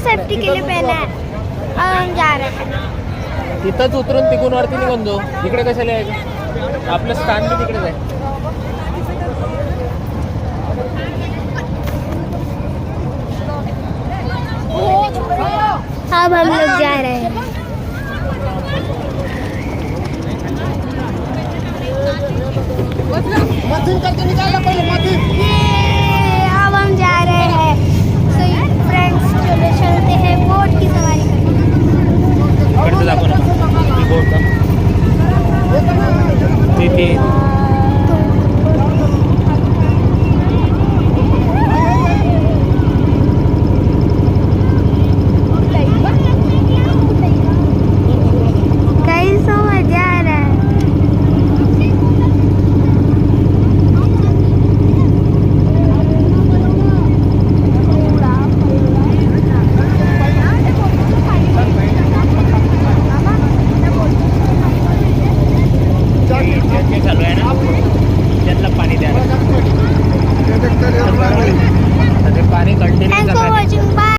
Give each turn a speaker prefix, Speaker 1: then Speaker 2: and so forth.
Speaker 1: Safety के लिए पहना है। अब हम जा रहे हैं।
Speaker 2: तिथंच उतरून तिकून वरती निघून जाऊ. इकडे कशाला यायचं? आपलं स्थान बी तिकडेच आहे.
Speaker 1: अब हम लोग जा रहे हैं. ये अब हम जा रहे हैं. So फ्रेंड्स चलो चलते हैं बोट की सवारी करने.
Speaker 2: इकडचं दाखव ना ती बोट का तिथे.
Speaker 1: कैसा मजा आ रहा है.
Speaker 2: जे चालू आहे ना त्यांना पाणी द्या. ते पाणी कंटिन्यू